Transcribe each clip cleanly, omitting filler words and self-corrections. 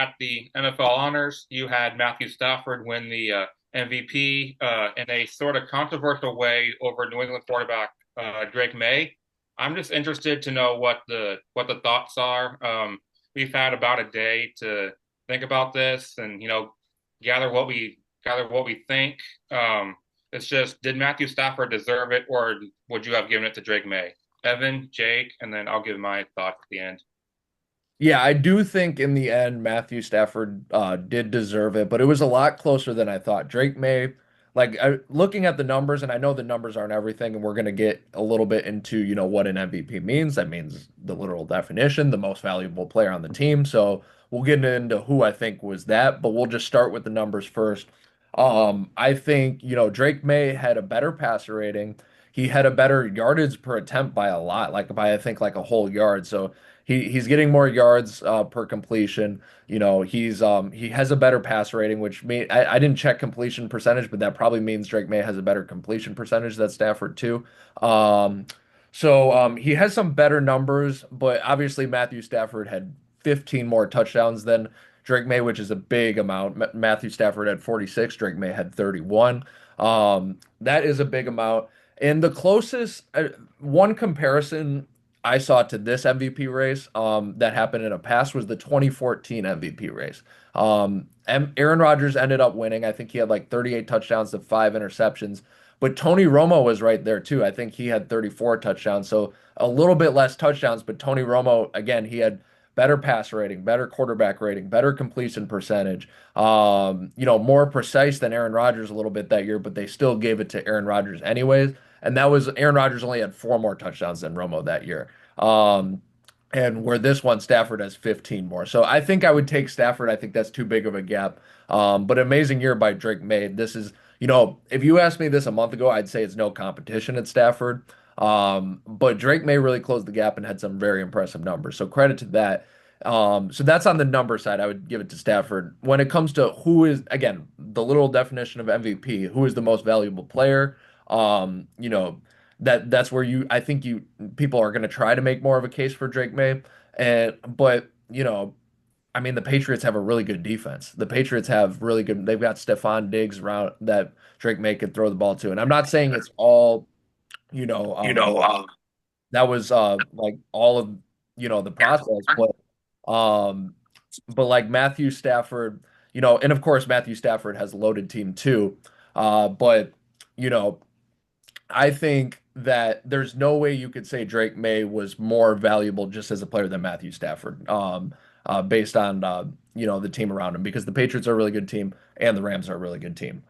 at the NFL honors, you had Matthew Stafford win the MVP in a sort of controversial way over New England quarterback Drake Maye. I'm just interested to know what the thoughts are. We've had about a day to think about this and gather what we think. It's just, did Matthew Stafford deserve it, or would you have given it to Drake Maye? Evan, Jake, and then I'll give my thoughts at the end. Yeah, I do think in the end Matthew Stafford did deserve it, but it was a lot closer than I thought. Drake May, looking at the numbers, and I know the numbers aren't everything, and we're going to get a little bit into, what an MVP means. That means the literal definition, the most valuable player on the team. So we'll get into who I think was that, but we'll just start with the numbers first. I think, Drake May had a better passer rating. He had a better yardage per attempt by a lot, like by I think like a whole yard. So he's getting more yards per completion. He has a better pass rating, which I didn't check completion percentage, but that probably means Drake May has a better completion percentage than Stafford too. He has some better numbers, but obviously Matthew Stafford had 15 more touchdowns than Drake May, which is a big amount. Matthew Stafford had 46, Drake May had 31. That is a big amount. And the closest one comparison I saw to this MVP race that happened in a past was the 2014 MVP race. Aaron Rodgers ended up winning. I think he had like 38 touchdowns to 5 interceptions. But Tony Romo was right there too. I think he had 34 touchdowns. So a little bit less touchdowns, but Tony Romo, again, he had better pass rating, better quarterback rating, better completion percentage. More precise than Aaron Rodgers a little bit that year, but they still gave it to Aaron Rodgers anyways. And that was Aaron Rodgers only had 4 more touchdowns than Romo that year. Um, and where this one, Stafford has 15 more. So I think I would take Stafford. I think that's too big of a gap. But amazing year by Drake May. This is, if you asked me this a month ago, I'd say it's no competition at Stafford. But Drake May really closed the gap and had some very impressive numbers. So credit to that. So that's on the number side. I would give it to Stafford. When it comes to who is, again, the literal definition of MVP, who is the most valuable player, um, you know, that's where I think people are going to try to make more of a case for Drake May. But, I mean, the Patriots have a really good defense. The Patriots have really good, they've got Stephon Diggs around that Drake May could throw the ball to. And I'm not saying it's all, you know, You um, know, um, that was like all of the process, um but like Matthew Stafford, and of course Matthew Stafford has a loaded team too. But you know I think that there's no way you could say Drake May was more valuable just as a player than Matthew Stafford, based on the team around him, because the Patriots are a really good team and the Rams are a really good team.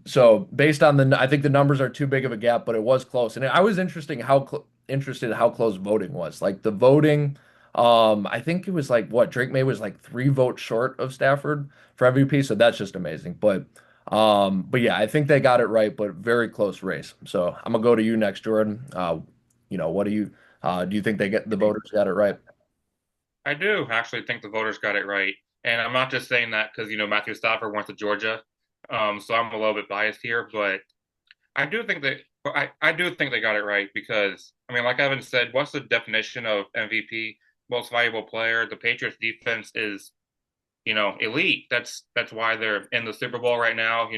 So based on I think the numbers are too big of a gap, but it was close, and I was interested in how close voting was. Like the voting, I think it was like what Drake May was like 3 votes short of Stafford for MVP, so that's just amazing. But yeah, I think they got it right, but very close race. So I'm gonna go to you next, Jordan. What do you think the voters got it right? I do actually think the voters got it right, and I'm not just saying that because Matthew Stafford went to Georgia, so I'm a little bit biased here, but I do think they got it right because I mean, like Evan said, what's the definition of MVP, most valuable player? The Patriots defense is elite. That's why they're in the Super Bowl right now.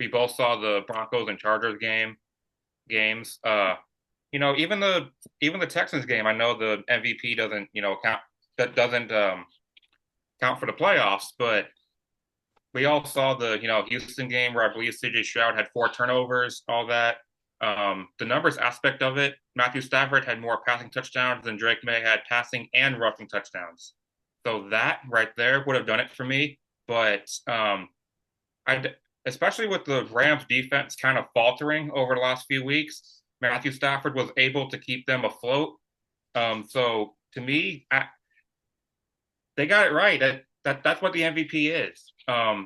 We both saw the Broncos and Chargers games. Even the Texans game. I know the MVP doesn't count. That doesn't count for the playoffs, but we all saw the Houston game where I believe CJ Stroud had 4 turnovers, all that. The numbers aspect of it, Matthew Stafford had more passing touchdowns than Drake May had passing and rushing touchdowns. So that right there would have done it for me. But I, especially with the Rams defense kind of faltering over the last few weeks, Matthew Stafford was able to keep them afloat. So to me, they got it right. That's what the MVP is. I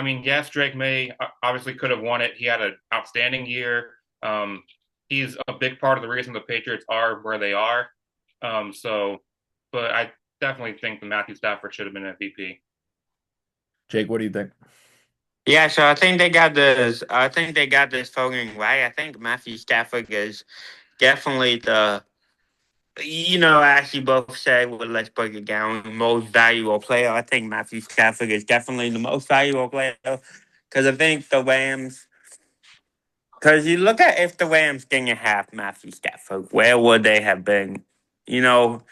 mean, yes, Drake May obviously could have won it. He had an outstanding year. Um, he's a big part of the reason the Patriots are where they are. So, but I definitely think the Matthew Stafford should have been MVP. Jake, what do you think? Yeah, so I think they got this. I think they got this voting right. I think Matthew Stafford is definitely as you both said, well, let's break it down. Most valuable player, I think Matthew Stafford is definitely the most valuable player because I think the Rams. Because you look at if the Rams didn't have Matthew Stafford, where would they have been? You know,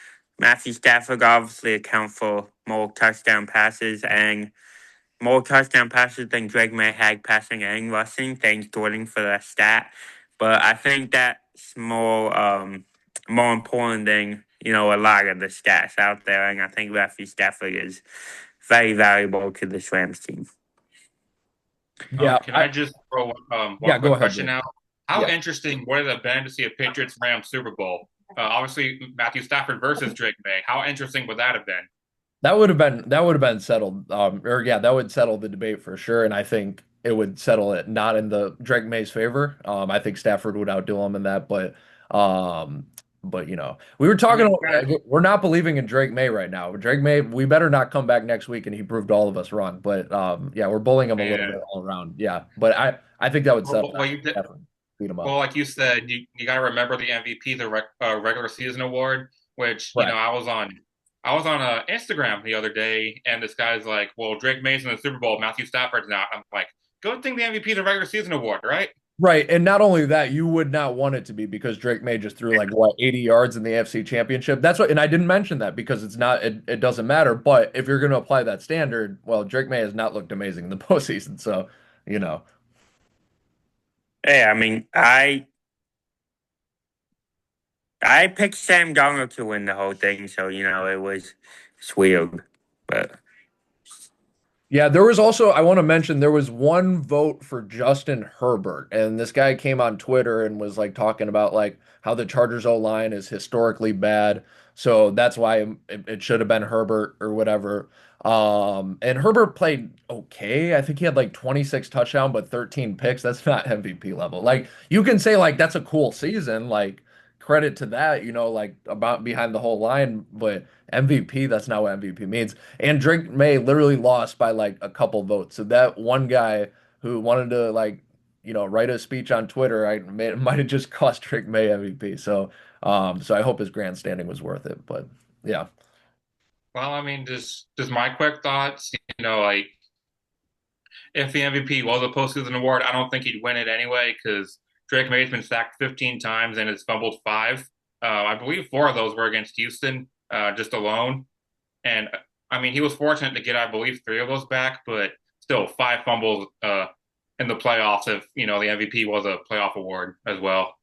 Matthew Stafford obviously account for more touchdown passes than Drake Maye had passing and rushing. Thanks Jordan for that stat. But I think that's more important than a lot of the stats out there. And I think Matthew Stafford is very valuable to this Rams team. Yeah, Can I just throw yeah, one go quick ahead, question Jake. out? How Yeah. interesting would it have been to see a Patriots Rams Super Bowl? Obviously, Matthew Stafford versus Drake Maye. How interesting would that have been? That would have been settled. Or yeah, that would settle the debate for sure. And I think it would settle it not in the Drake May's favor. I think Stafford would outdo him in that, um, but we were I talking. mean, kind of, We're not believing in Drake May right now. Drake May, we better not come back next week and he proved all of us wrong. But yeah, we're bullying him a little yeah. bit all around. Yeah, but I think that would settle. Well, you did, Stafford, beat him well, up. like you said, you got to remember the MVP, the regular season award, which Correct. I was on Instagram the other day, and this guy's like, "Well, Drake Maye's in the Super Bowl, Matthew Stafford's not." I'm like, "Good thing the MVP is the regular season award, right?" Right, and not only that, you would not want it to be because Drake May just threw like what 80 yards in the AFC Championship. That's what, and I didn't mention that because it doesn't matter. But if you're going to apply that standard, well, Drake May has not looked amazing in the postseason, so you know. Yeah, I mean, I picked Sam Darnold to win the whole thing, so it was weird, but Yeah, there was also, I want to mention there was one vote for Justin Herbert, and this guy came on Twitter and was like talking about like how the Chargers O line is historically bad. So that's why it should have been Herbert or whatever. And Herbert played okay. I think he had like 26 touchdown, but 13 picks. That's not MVP level. Like you can say like that's a cool season, like credit to that, like about behind the whole line, but MVP, that's not what MVP means. And Drake May literally lost by like a couple votes. So that one guy who wanted to like, write a speech on Twitter, might have just cost Drake May MVP. So I hope his grandstanding was worth it. But yeah. Well, I mean, just my quick thoughts. Like if the MVP was a postseason award, I don't think he'd win it anyway because Drake May's been sacked 15 times and has fumbled five. I believe four of those were against Houston, just alone. And I mean, he was fortunate to get, I believe, three of those back, but still five fumbles in the playoffs if, the MVP was a playoff award as well.